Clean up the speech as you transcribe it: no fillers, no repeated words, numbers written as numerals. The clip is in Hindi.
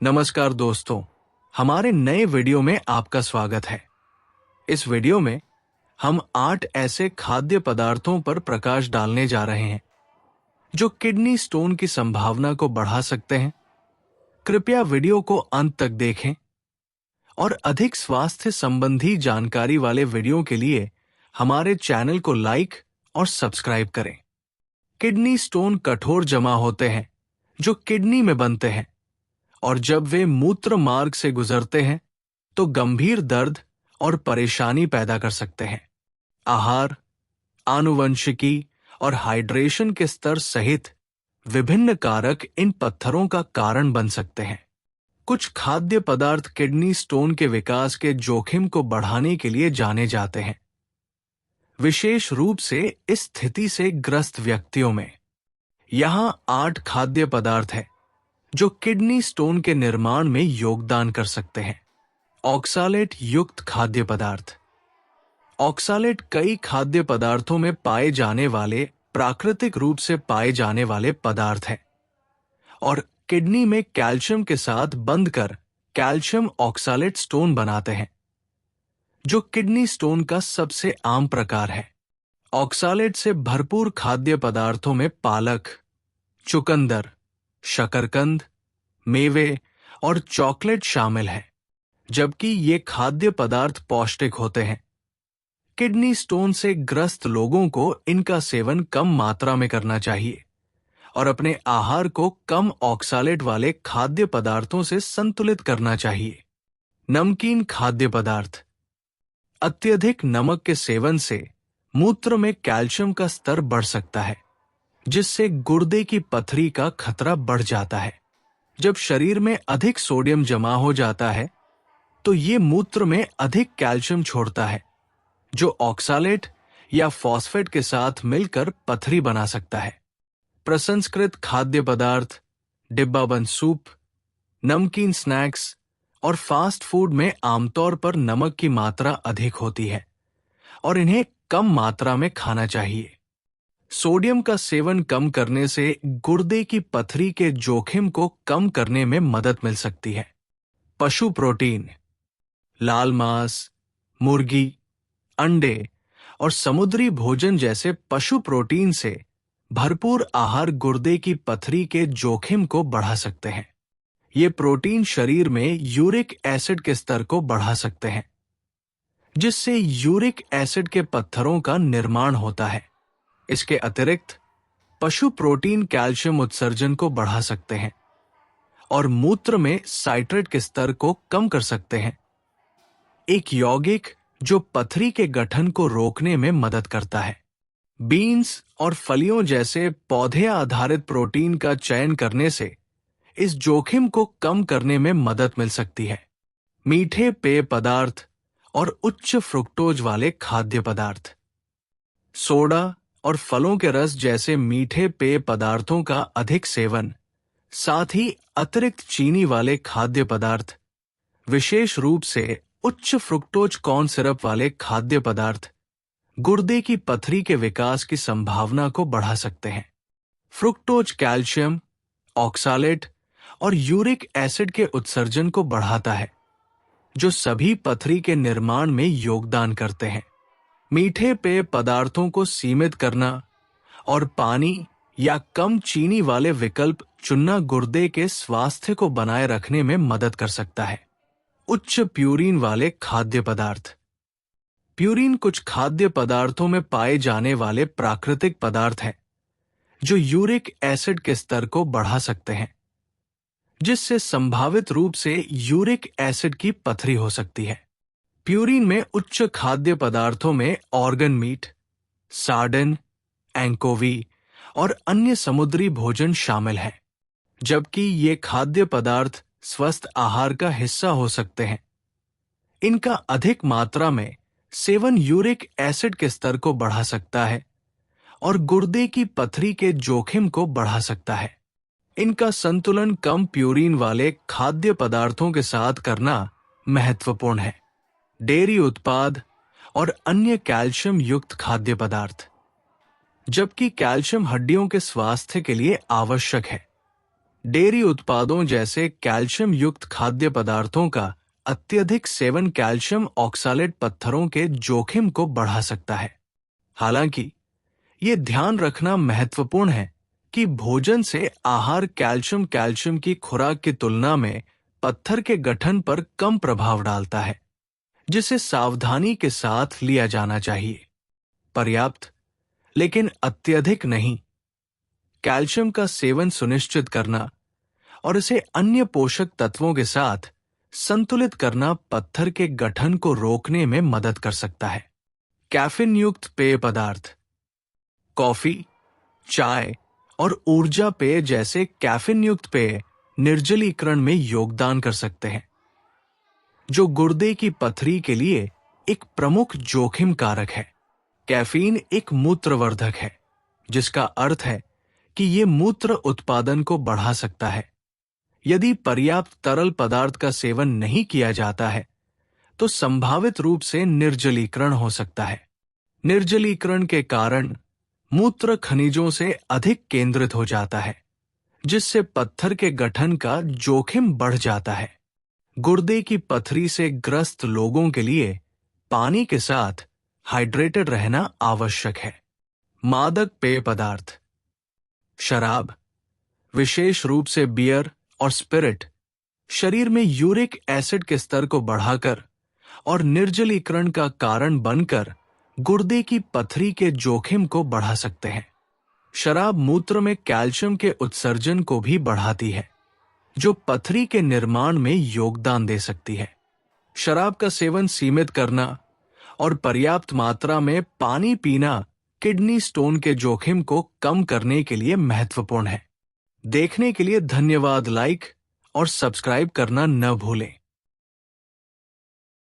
नमस्कार दोस्तों, हमारे नए वीडियो में आपका स्वागत है। इस वीडियो में हम 8 ऐसे खाद्य पदार्थों पर प्रकाश डालने जा रहे हैं जो किडनी स्टोन की संभावना को बढ़ा सकते हैं। कृपया वीडियो को अंत तक देखें और अधिक स्वास्थ्य संबंधी जानकारी वाले वीडियो के लिए हमारे चैनल को लाइक और सब्सक्राइब करें। किडनी स्टोन कठोर जमा होते हैं जो किडनी में बनते हैं और जब वे मूत्र मार्ग से गुजरते हैं तो गंभीर दर्द और परेशानी पैदा कर सकते हैं। आहार, आनुवंशिकी और हाइड्रेशन के स्तर सहित विभिन्न कारक इन पत्थरों का कारण बन सकते हैं। कुछ खाद्य पदार्थ किडनी स्टोन के विकास के जोखिम को बढ़ाने के लिए जाने जाते हैं, विशेष रूप से इस स्थिति से ग्रस्त व्यक्तियों में। यहां 8 खाद्य पदार्थ हैं जो किडनी स्टोन के निर्माण में योगदान कर सकते हैं। ऑक्सालेट युक्त खाद्य पदार्थ। ऑक्सालेट कई खाद्य पदार्थों में पाए जाने वाले प्राकृतिक रूप से पाए जाने वाले पदार्थ हैं और किडनी में कैल्शियम के साथ बंध कर कैल्शियम ऑक्सालेट स्टोन बनाते हैं, जो किडनी स्टोन का सबसे आम प्रकार है। ऑक्सालेट से भरपूर खाद्य पदार्थों में पालक, चुकंदर, शकरकंद, मेवे और चॉकलेट शामिल हैं, जबकि ये खाद्य पदार्थ पौष्टिक होते हैं। किडनी स्टोन से ग्रस्त लोगों को इनका सेवन कम मात्रा में करना चाहिए और अपने आहार को कम ऑक्सालेट वाले खाद्य पदार्थों से संतुलित करना चाहिए। नमकीन खाद्य पदार्थ। अत्यधिक नमक के सेवन से मूत्र में कैल्शियम का स्तर बढ़ सकता है, जिससे गुर्दे की पथरी का खतरा बढ़ जाता है। जब शरीर में अधिक सोडियम जमा हो जाता है तो ये मूत्र में अधिक कैल्शियम छोड़ता है, जो ऑक्सालेट या फॉस्फेट के साथ मिलकर पथरी बना सकता है। प्रसंस्कृत खाद्य पदार्थ, डिब्बाबंद सूप, नमकीन स्नैक्स और फास्ट फूड में आमतौर पर नमक की मात्रा अधिक होती है और इन्हें कम मात्रा में खाना चाहिए। सोडियम का सेवन कम करने से गुर्दे की पथरी के जोखिम को कम करने में मदद मिल सकती है। पशु प्रोटीन। लाल मांस, मुर्गी, अंडे और समुद्री भोजन जैसे पशु प्रोटीन से भरपूर आहार गुर्दे की पथरी के जोखिम को बढ़ा सकते हैं। ये प्रोटीन शरीर में यूरिक एसिड के स्तर को बढ़ा सकते हैं, जिससे यूरिक एसिड के पत्थरों का निर्माण होता है। इसके अतिरिक्त पशु प्रोटीन कैल्शियम उत्सर्जन को बढ़ा सकते हैं और मूत्र में साइट्रेट के स्तर को कम कर सकते हैं, एक यौगिक जो पथरी के गठन को रोकने में मदद करता है। बीन्स और फलियों जैसे पौधे आधारित प्रोटीन का चयन करने से इस जोखिम को कम करने में मदद मिल सकती है। मीठे पेय पदार्थ और उच्च फ्रुक्टोज वाले खाद्य पदार्थ। सोडा और फलों के रस जैसे मीठे पेय पदार्थों का अधिक सेवन, साथ ही अतिरिक्त चीनी वाले खाद्य पदार्थ, विशेष रूप से उच्च फ्रुक्टोज कॉर्न सिरप वाले खाद्य पदार्थ, गुर्दे की पथरी के विकास की संभावना को बढ़ा सकते हैं। फ्रुक्टोज कैल्शियम, ऑक्सालेट और यूरिक एसिड के उत्सर्जन को बढ़ाता है, जो सभी पथरी के निर्माण में योगदान करते हैं। मीठे पेय पदार्थों को सीमित करना और पानी या कम चीनी वाले विकल्प चुनना गुर्दे के स्वास्थ्य को बनाए रखने में मदद कर सकता है। उच्च प्यूरिन वाले खाद्य पदार्थ। प्यूरिन कुछ खाद्य पदार्थों में पाए जाने वाले प्राकृतिक पदार्थ हैं जो यूरिक एसिड के स्तर को बढ़ा सकते हैं, जिससे संभावित रूप से यूरिक एसिड की पथरी हो सकती है। प्यूरिन में उच्च खाद्य पदार्थों में ऑर्गन मीट, सार्डिन, एंकोवी और अन्य समुद्री भोजन शामिल हैं, जबकि ये खाद्य पदार्थ स्वस्थ आहार का हिस्सा हो सकते हैं। इनका अधिक मात्रा में सेवन यूरिक एसिड के स्तर को बढ़ा सकता है और गुर्दे की पथरी के जोखिम को बढ़ा सकता है। इनका संतुलन कम प्यूरिन वाले खाद्य पदार्थों के साथ करना महत्वपूर्ण है। डेयरी उत्पाद और अन्य कैल्शियम युक्त खाद्य पदार्थ। जबकि कैल्शियम हड्डियों के स्वास्थ्य के लिए आवश्यक है, डेयरी उत्पादों जैसे कैल्शियम युक्त खाद्य पदार्थों का अत्यधिक सेवन कैल्शियम ऑक्सालेट पत्थरों के जोखिम को बढ़ा सकता है। हालांकि ये ध्यान रखना महत्वपूर्ण है कि भोजन से आहार कैल्शियम की खुराक की तुलना में पत्थर के गठन पर कम प्रभाव डालता है, जिसे सावधानी के साथ लिया जाना चाहिए। पर्याप्त लेकिन अत्यधिक नहीं। कैल्शियम का सेवन सुनिश्चित करना और इसे अन्य पोषक तत्वों के साथ संतुलित करना पत्थर के गठन को रोकने में मदद कर सकता है। कैफीन युक्त पेय पदार्थ, कॉफी, चाय और ऊर्जा पेय जैसे कैफीन युक्त पेय निर्जलीकरण में योगदान कर सकते हैं, जो गुर्दे की पथरी के लिए एक प्रमुख जोखिम कारक है। कैफीन एक मूत्रवर्धक है, जिसका अर्थ है कि यह मूत्र उत्पादन को बढ़ा सकता है। यदि पर्याप्त तरल पदार्थ का सेवन नहीं किया जाता है, तो संभावित रूप से निर्जलीकरण हो सकता है। निर्जलीकरण के कारण मूत्र खनिजों से अधिक केंद्रित हो जाता है, जिससे पत्थर के गठन का जोखिम बढ़ जाता है। गुर्दे की पथरी से ग्रस्त लोगों के लिए पानी के साथ हाइड्रेटेड रहना आवश्यक है। मादक पेय पदार्थ, शराब, विशेष रूप से बियर और स्पिरिट, शरीर में यूरिक एसिड के स्तर को बढ़ाकर और निर्जलीकरण का कारण बनकर गुर्दे की पथरी के जोखिम को बढ़ा सकते हैं। शराब मूत्र में कैल्शियम के उत्सर्जन को भी बढ़ाती है, जो पथरी के निर्माण में योगदान दे सकती है। शराब का सेवन सीमित करना और पर्याप्त मात्रा में पानी पीना किडनी स्टोन के जोखिम को कम करने के लिए महत्वपूर्ण है। देखने के लिए धन्यवाद। लाइक और सब्सक्राइब करना न भूलें।